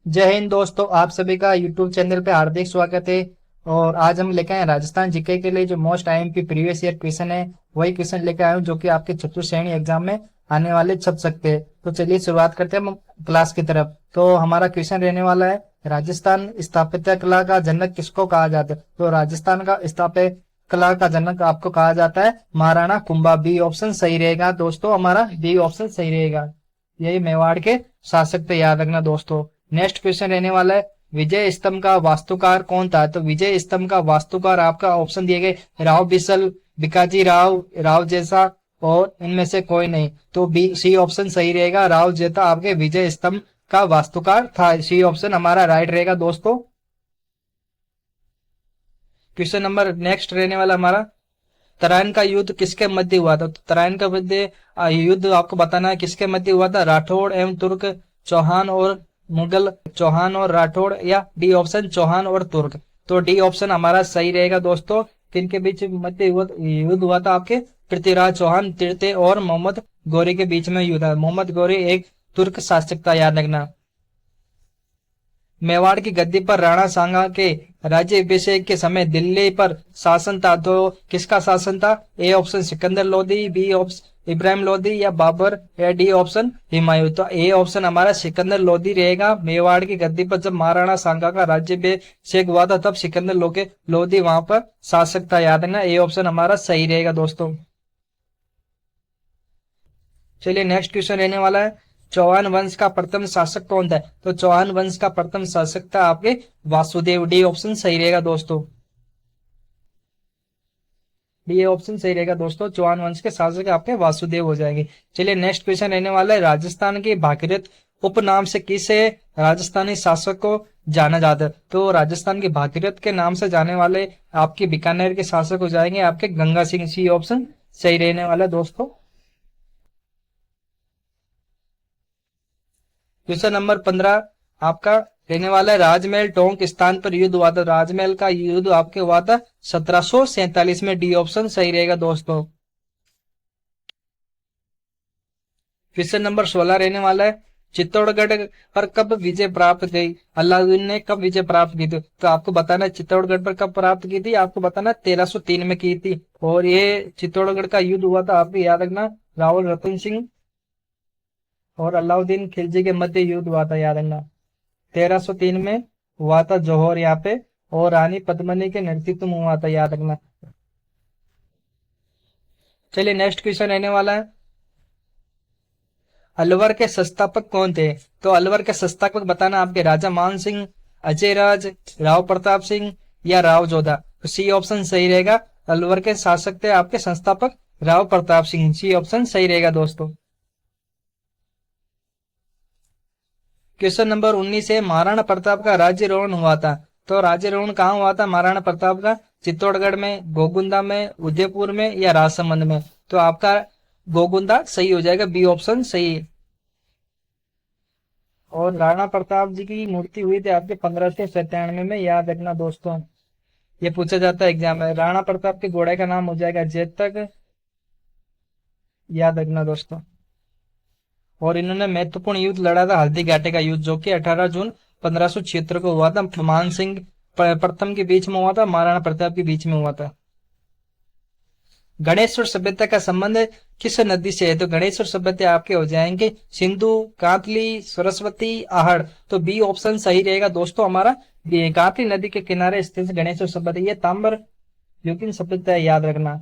जय हिंद दोस्तों, आप सभी का यूट्यूब चैनल पे हार्दिक स्वागत है। और आज हम लेके आए हैं राजस्थान जीके के लिए जो most IMP previous year question है, वही क्वेश्चन लेके आए हूँ जो कि आपके चतुर्थ श्रेणी एग्जाम में आने वाले छप सकते हैं। तो चलिए शुरुआत करते हैं हम क्लास की तरफ। तो हमारा क्वेश्चन रहने वाला है, राजस्थान स्थापत्य कला का जनक किसको कहा जाता है। तो राजस्थान का स्थापत्य कला का जनक आपको कहा जाता है महाराणा कुंभा। बी ऑप्शन सही रहेगा दोस्तों, हमारा बी ऑप्शन सही रहेगा। यही मेवाड़ के शासक थे, याद रखना दोस्तों। नेक्स्ट क्वेश्चन रहने वाला है, विजय स्तंभ का वास्तुकार कौन था। तो विजय स्तंभ का वास्तुकार आपका ऑप्शन दिए गए राव बिसल, भिकाजी राव, राव जैसा और इनमें से कोई नहीं। तो बी सी ऑप्शन सही रहेगा, राव जैसा आपके विजय स्तंभ का वास्तुकार था। सी ऑप्शन हमारा राइट रहेगा दोस्तों। क्वेश्चन नंबर नेक्स्ट रहने वाला हमारा, तराइन का युद्ध किसके मध्य हुआ था। तो तराइन का युद्ध आपको बताना है किसके मध्य हुआ था, राठौड़ एवं तुर्क, चौहान और मुगल, चौहान और राठौड़, या डी ऑप्शन चौहान और तुर्क। तो डी ऑप्शन हमारा सही रहेगा दोस्तों। किनके बीच मध्य युद्ध हुआ था, आपके पृथ्वीराज चौहान तृतीय और मोहम्मद गौरी के बीच में युद्ध है। मोहम्मद गौरी एक तुर्क शासक था, याद रखना। मेवाड़ की गद्दी पर राणा सांगा के राज्य अभिषेक के समय दिल्ली पर शासन था, तो किसका शासन था। A option Sikandar Lodhi, B option Ibrahim Lodhi, या बाबर, या डी ऑप्शन हुमायूं। तो ए ऑप्शन हमारा सिकंदर लोधी रहेगा। मेवाड़ की गद्दी पर जब महाराणा सांगा का राज्य अभिषेक हुआ था, तब सिकंदर लोधी वहां पर शासक था, याद रखना। ए ऑप्शन हमारा सही रहेगा दोस्तों। चलिए नेक्स्ट क्वेश्चन रहने वाला है, चौहान वंश का प्रथम शासक कौन था। तो चौहान वंश का प्रथम शासक था आपके वासुदेव। डी ऑप्शन सही रहेगा दोस्तों। डी ऑप्शन सही रहेगा दोस्तों, चौहान वंश के शासक आपके वासुदेव हो जाएंगे। चलिए नेक्स्ट क्वेश्चन रहने वाला है, राजस्थान के भागीरथ उपनाम से किसे राजस्थानी शासक को जाना जाता है। तो राजस्थान के भागीरथ के नाम से जाने वाले आपके बीकानेर के शासक हो जाएंगे आपके गंगा सिंह। सी ऑप्शन सही रहने वाला है दोस्तों। क्वेश्चन नंबर 15 आपका रहने वाला है, राजमहल टोंक स्थान पर युद्ध हुआ था। राजमहल का युद्ध आपके हुआ था 1747 में। डी ऑप्शन सही रहेगा दोस्तों। क्वेश्चन नंबर 16 रहने वाला है, चित्तौड़गढ़ पर कब विजय प्राप्त की। अलाउद्दीन ने कब विजय प्राप्त की थी। तो आपको बताना है चित्तौड़गढ़ पर कब प्राप्त की थी। आपको बताना 1303 में की थी। और ये चित्तौड़गढ़ का युद्ध हुआ था, आपको याद रखना, रावल रतन सिंह और अलाउद्दीन खिलजी के मध्य युद्ध हुआ था, याद रखना। 1303 में हुआ था जौहर यहाँ पे, और रानी पद्मिनी के नेतृत्व में हुआ था, याद रखना। चलिए नेक्स्ट क्वेश्चन रहने वाला है, अलवर के संस्थापक कौन थे। तो अलवर के संस्थापक बताना आपके राजा मान सिंह, अजय राज, राव प्रताप सिंह, या राव जोधा। तो सी ऑप्शन सही रहेगा, अलवर के शासक थे आपके संस्थापक राव प्रताप सिंह। सी ऑप्शन सही रहेगा दोस्तों। क्वेश्चन नंबर 19 है, महाराणा प्रताप का राज्यरोहण हुआ था। तो राज्यरोहण कहाँ हुआ था महाराणा प्रताप का, चित्तौड़गढ़ में, गोगुंदा में, उदयपुर में, या राजसमंद में। तो आपका गोगुंदा सही हो जाएगा, बी ऑप्शन सही है। और राणा प्रताप जी की मूर्ति हुई थी आपके 1597 में, याद रखना दोस्तों। ये पूछा जाता है एग्जाम में। राणा प्रताप के घोड़े का नाम हो जाएगा जेतक, याद रखना दोस्तों। और इन्होंने महत्वपूर्ण युद्ध लड़ा था हल्दी घाटी का युद्ध, जो कि 18 जून 1576 को हुआ था। मान सिंह प्रथम के बीच में हुआ था, महाराणा प्रताप के बीच में हुआ था। गणेश्वर सभ्यता का संबंध किस नदी से है। तो गणेश्वर सभ्यता आपके हो जाएंगे सिंधु, कांतली, सरस्वती, आहड़। तो बी ऑप्शन सही रहेगा दोस्तों हमारा। कांतली नदी के किनारे स्थित गणेश्वर सभ्यता, ये ताम्र युगीन सभ्यता है, याद रखना।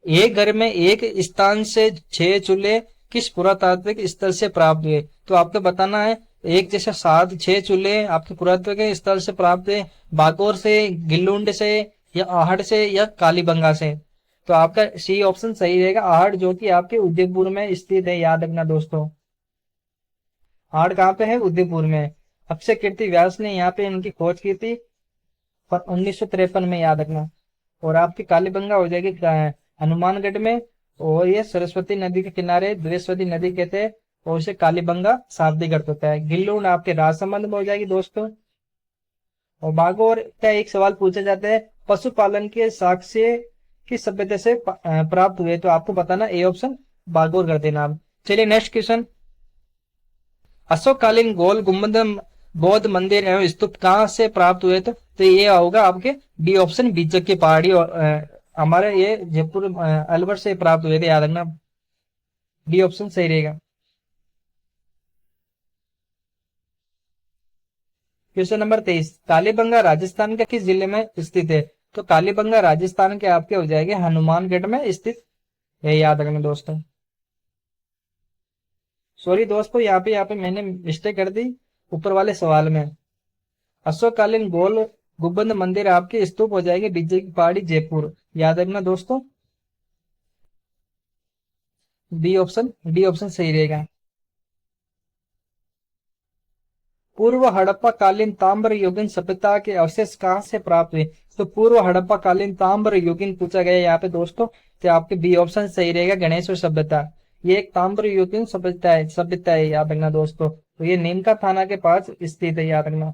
एक घर में एक स्थान से 6 चूल्हे किस पुरातात्विक स्थल से प्राप्त हुए। तो आपको बताना है, एक जैसे 6 चूल्हे आपके पुरातात्विक स्थल से प्राप्त हुए, बागौर से, गिल्लुंड से, या आहड़ से, या कालीबंगा से। तो आपका सी ऑप्शन सही रहेगा, आहड़, जो कि आपके उदयपुर में स्थित है, याद रखना दोस्तों। आहड़ कहाँ पे है, उदयपुर में। अक्षय कीर्ति व्यास ने यहाँ पे इनकी खोज की थी 1953 में, याद रखना। और आपकी कालीबंगा हो जाएगी हनुमानगढ़ में। और ये सरस्वती नदी के किनारे द्विवेदी नदी कहते हैं, और उसे कालीबंगा शाब्दिक अर्थ होता है। गिल्लून आपके राजसमंद में हो जाएगी दोस्तों। और बागोर का एक सवाल पूछा जाता है, पशुपालन के साक्ष्य किस सभ्यता से प्राप्त हुए। तो आपको बताना ए ऑप्शन बागोर कर देना आप। चलिए नेक्स्ट क्वेश्चन, अशोककालीन गोल गुम्बद बौद्ध मंदिर एवं स्तूप कहाँ से प्राप्त हुए थे? तो ये होगा आपके डी ऑप्शन, बीजक की पहाड़ी, और हमारे ये जयपुर अलवर से प्राप्त हुए थे, याद रखना, डी ऑप्शन सही रहेगा। क्वेश्चन नंबर 23, कालीबंगा राजस्थान के किस जिले में स्थित है? तो कालीबंगा राजस्थान के आपके हो जाएंगे हनुमानगढ़ में स्थित है, याद रखना दोस्तों। सॉरी दोस्तों, यहाँ पे मैंने मिस्टेक कर दी ऊपर वाले सवाल में। अशोककालीन गोल गुम्बद मंदिर आपके स्तूप हो जाएंगे विजय की पहाड़ी जयपुर, याद रखना दोस्तों, डी ऑप्शन सही रहेगा। पूर्व हड़प्पा कालीन ताम्र युगीन सभ्यता के अवशेष कहाँ से प्राप्त हुए? तो पूर्व हड़प्पा कालीन ताम्र युगीन पूछा गया यहाँ पे दोस्तों, तो आपके बी ऑप्शन सही रहेगा, गणेश्वर सभ्यता। ये एक ताम्र युगीन सभ्यता है याद रखना दोस्तों। तो ये नीमका थाना के पास स्थित है, याद रखना।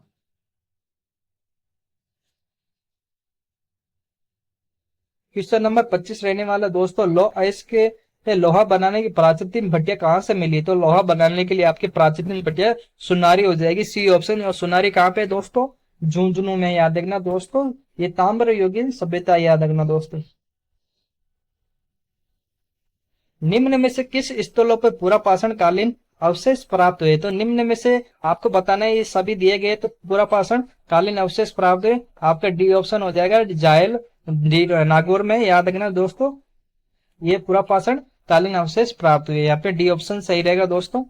क्वेश्चन नंबर 25 रहने वाला दोस्तों, लो आइस के लोहा बनाने की प्राचीन भट्टिया कहाँ से मिली? तो लोहा बनाने के लिए आपकी प्राचीन भट्टिया सुनारी हो जाएगी, सी ऑप्शन। और सुनारी कहाँ पे दोस्तों? झुंझुनू में, याद रखना दोस्तों। ये ताम्र युगीन सभ्यता, याद रखना दोस्तों। निम्न में से किस स्थलों पर पूरा पाषाण कालीन अवशेष प्राप्त हुए? तो निम्न में से आपको बताना है, ये सभी दिए गए तो पूरा पाषाण कालीन अवशेष प्राप्त हुए, आपका डी ऑप्शन हो जाएगा, जायल नागौर में, याद रखना दोस्तों। ये पूरा पाषाण कालीन अवशेष प्राप्त हुए, यहाँ पे डी ऑप्शन सही रहेगा दोस्तों।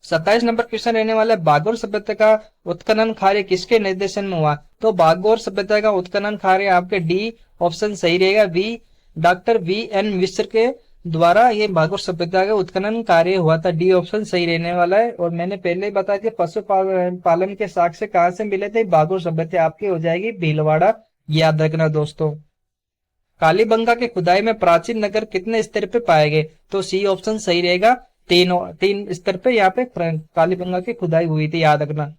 27 नंबर क्वेश्चन रहने वाला है, बागोर सभ्यता का उत्खनन कार्य किसके निर्देशन में हुआ? तो बागोर सभ्यता का उत्खनन कार्य आपके डी ऑप्शन सही रहेगा, वी डॉक्टर वी एन मिश्र के द्वारा ये बागोर सभ्यता का उत्खनन कार्य हुआ था, डी ऑप्शन सही रहने वाला है। और मैंने पहले ही बताया कि पशु पालन के साक्ष्य कहाँ से मिले थे? बागोर सभ्यता आपकी हो जाएगी भीलवाड़ा, याद रखना दोस्तों। कालीबंगा के खुदाई में प्राचीन नगर कितने स्तर पे पाए गए? तो सी ऑप्शन सही रहेगा, तीन स्तर पे यहाँ पे कालीबंगा की खुदाई हुई थी, याद रखना।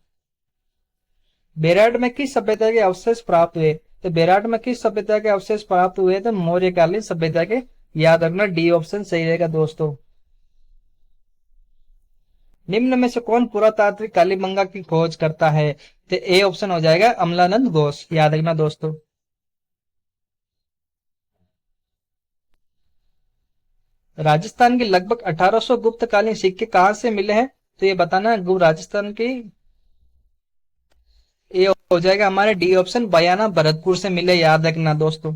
बेराट में किस सभ्यता के अवशेष प्राप्त हुए? तो बेराट में किस सभ्यता के अवशेष प्राप्त हुए थे? मौर्यकालीन सभ्यता के, याद रखना, डी ऑप्शन सही रहेगा दोस्तों। निम्न में से कौन पुरातात्विक कालीबंगा की खोज करता है? तो ए ऑप्शन हो जाएगा, अमलानंद घोष, याद रखना दोस्तों। राजस्थान के लगभग 1800 गुप्तकालीन सिक्के कहाँ से मिले हैं? तो ये बताना है, राजस्थान की, ये हो जाएगा हमारे डी ऑप्शन, बयाना भरतपुर से मिले, याद रखना दोस्तों।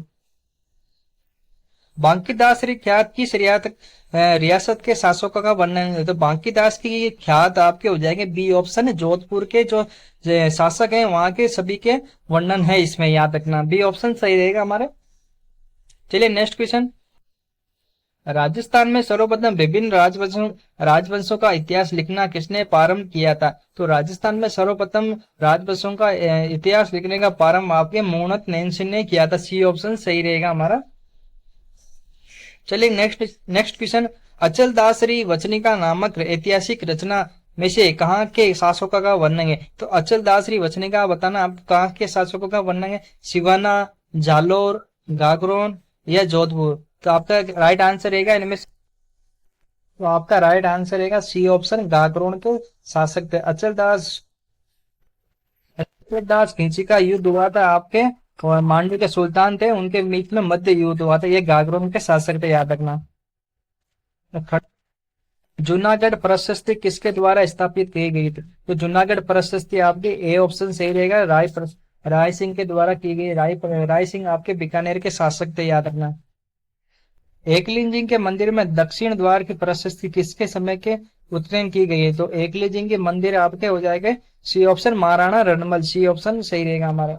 बांकीदास ख्यात किस रियासत के शासकों का वर्णन है? तो बांकीदास की ख्यात आपके हो जाएंगे, बी ऑप्शन है, जोधपुर के जो शासक हैं वहां के सभी के वर्णन है इसमें, याद रखना, बी ऑप्शन सही रहेगा हमारे। चलिए नेक्स्ट क्वेश्चन, राजस्थान में सर्वप्रथम विभिन्न राजवंशों का इतिहास लिखना किसने प्रारंभ किया था? तो राजस्थान में सर्वप्रथम राजवंशों का इतिहास लिखने का प्रारंभ आपके मोहनत नैनसिंह ने किया था, सी ऑप्शन सही रहेगा हमारा। चलिए नेक्स्ट क्वेश्चन, अचल दासरी वचनिका नामक ऐतिहासिक रचना में से कहाँ के शासकों का वर्णन है? तो अचल दासरी वचनिका बताना आप कहाँ के शासकों का वर्णन है, सिवाना, जालोर, गागरोन या जोधपुर? तो आपका राइट आंसर रहेगा इनमें, तो आपका राइट आंसर रहेगा सी ऑप्शन, गागरोन के शासक थे अचल दास खिंची का युद्ध हुआ था आपके, और मांडवी के सुल्तान थे, उनके बीच में मध्य युद्ध हुआ था, ये गागरोन के शासक थे, याद रखना। जूनागढ़ प्रशस्ति किसके द्वारा स्थापित की गई थी? तो जूनागढ़ प्रशस्ति आपके ए ऑप्शन सही रहेगा, राय सिंह के द्वारा की गई। राय सिंह आपके बीकानेर के शासक थे, याद रखना। एकलिंग के मंदिर में दक्षिण द्वार की प्रशस्ति किसके समय के उत्खनन की गई है? तो एकलिंग के मंदिर आपके हो जाएंगे, C option, Maharana Ranmal, C option सही रहेगा हमारा।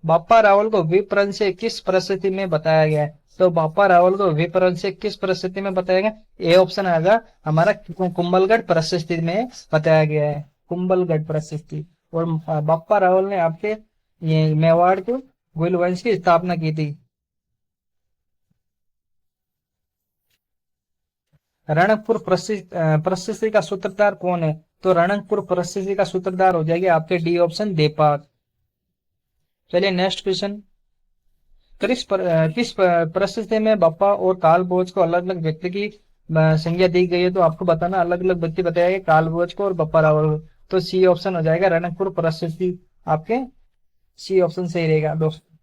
बापा रावल को विप्रन से किस परिस्थिति में बताया गया है? तो बापा रावल को विप्रन से किस परिस्थिति में बताया गया? ए ऑप्शन आएगा हमारा, कुंभलगढ़ परिस्थिति में बताया गया है, कुंभलगढ़ परिस्थिति। और बापा रावल ने आपके ये मेवाड़ को गोइल वंश की स्थापना की थी। रणकपुर प्रशस्ति का सूत्रधार कौन है? तो रणकपुर प्रशस्ति का सूत्रधार हो जाएगा आपके डी ऑप्शन, देपाक। चलिए नेक्स्ट क्वेश्चन, किस प्रशस्ति में बप्पा और काल भोज को अलग अलग व्यक्ति की संज्ञा दी गई है तो आपको बताना अलग अलग व्यक्ति बताया कालभोज को और बप्पा रावल को। तो सी ऑप्शन हो जाएगा रणकपुर प्रसिद्धि, आपके सी ऑप्शन सही रहेगा दोस्तों।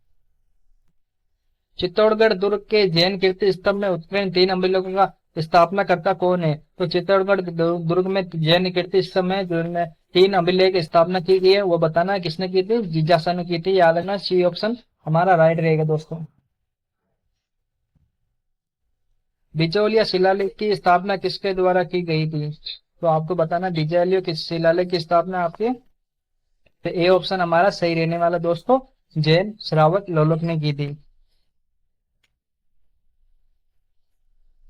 चित्तौड़गढ़ दुर्ग के जैन कीर्ति स्तंभ में उत्कीर्ण 3 अभिलेखों का स्थापना करता कौन है? तो चित्तौड़गढ़ दुर्ग में जैन कीर्ति स्तंभ में जिनमें 3 अभिलेख स्थापना की गई है, वो बताना किसने की थी? जिज्ञासा ने की थी, याद रखना सी ऑप्शन हमारा राइट रहेगा दोस्तों। बिचौलिया शिलालेख की स्थापना किसके द्वारा की गई थी? तो आपको बताना बिचौलिया किस शिलालेख की स्थापना आपके, तो ए ऑप्शन हमारा सही रहने वाला दोस्तों, जैन श्रावक लोलक ने की थी।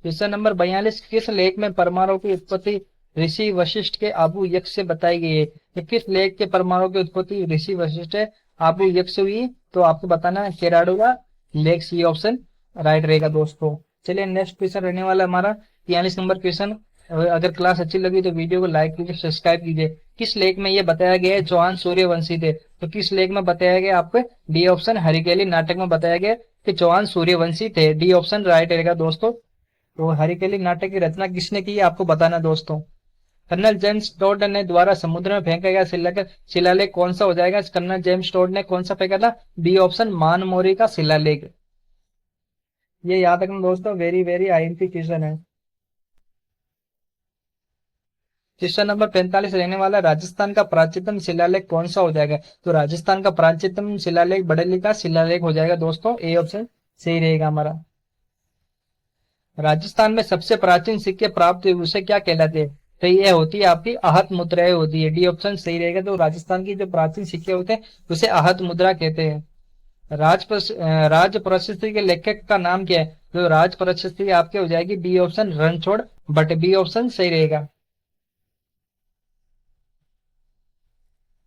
क्वेश्चन नंबर 42, किस लेख में परमाणु की उत्पत्ति ऋषि वशिष्ठ के आबू यक्ष से बताई गई है? तो किस लेख के परमाणु की उत्पत्ति ऋषि वशिष्ठ है आबू यक्ष से हुई? तो आपको बताना है केराडुआ लेख, सी ऑप्शन राइट रहेगा दोस्तों। चलिए नेक्स्ट क्वेश्चन रहने वाला हमारा 43 नंबर क्वेश्चन। अगर क्लास अच्छी लगी तो वीडियो को लाइक कीजिए, सब्सक्राइब कीजिए। किस लेख में यह बताया गया है चौहान सूर्यवंशी थे? तो किस लेख में बताया गया आपको? डी ऑप्शन हरिकेली नाटक में बताया गया कि चौहान सूर्यवंशी थे, डी ऑप्शन राइट रहेगा दोस्तों। तो हरिकेली नाटक की रचना किसने की आपको बताना दोस्तों। कर्नल जेम्स टोड ने द्वारा समुद्र में फेंका गया शिलालेख कौन सा हो जाएगा? कर्नल जेम्स टोड ने कौन सा फेंका था? बी ऑप्शन मानमोरी का शिलालेख। ये याद रखना दोस्तों, वेरी वेरी आईएमपी क्वेश्चन है। क्वेश्चन नंबर 45 रहने वाला, राजस्थान का प्राचीनतम शिलालेख कौन सा हो जाएगा? तो राजस्थान का प्राचीनतम शिलालेख बरेली का शिलालेख हो जाएगा दोस्तों, ए ऑप्शन सही रहेगा हमारा। राजस्थान में सबसे प्राचीन सिक्के प्राप्त हुए उसे क्या कहलाते हैं? तो ये होती है आपकी आहत मुद्राएं होती है, डी ऑप्शन सही रहेगा। तो राजस्थान की जो प्राचीन सिक्के होते हैं उसे आहत मुद्रा कहते हैं। राज प्रशस्ति के लेखक का नाम क्या है? तो राज प्रशस्ति आपके हो जाएगी B option Ranchhod Bhatt, B option सही रहेगा।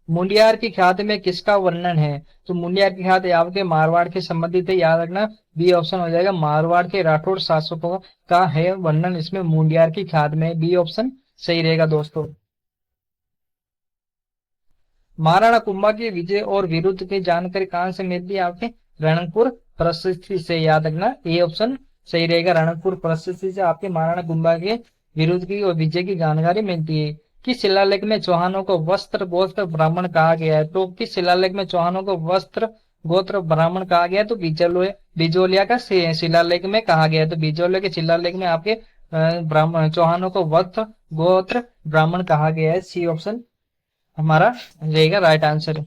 मुंडियार की ख्याति में किसका वर्णन है? तो मुंडियार की ख्याति आपके मारवाड़ के संबंधित है, याद रखना बी ऑप्शन हो जाएगा। मारवाड़ के राठौड़ शासकों का है वर्णन इसमें मुंडियार की ख्याति में, बी ऑप्शन सही रहेगा दोस्तों। महाराणा कुंभा की विजय और विरुद्ध की जानकारी कहां से मिलती है आपके? रणकपुर प्रशस्ति से, याद रखना ए ऑप्शन सही रहेगा। रणकपुर प्रशस्ति से आपके महाराणा कुंभा के विरुद्ध की और विजय की जानकारी मिलती है। किस शिलालेख में चौहानों को वस्त्र गोत्र ब्राह्मण कहा गया है? तो किस शिलालेख में चौहानों को वस्त्र गोत्र ब्राह्मण कहा गया है? तो बिजोलिया का शिलालेख में कहा गया है। तो बिजोलिया के शिलालेख में आपके ब्राह्मण चौहानों को वस्त्र गोत्र ब्राह्मण कहा गया है, सी ऑप्शन हमारा रहेगा राइट आंसर।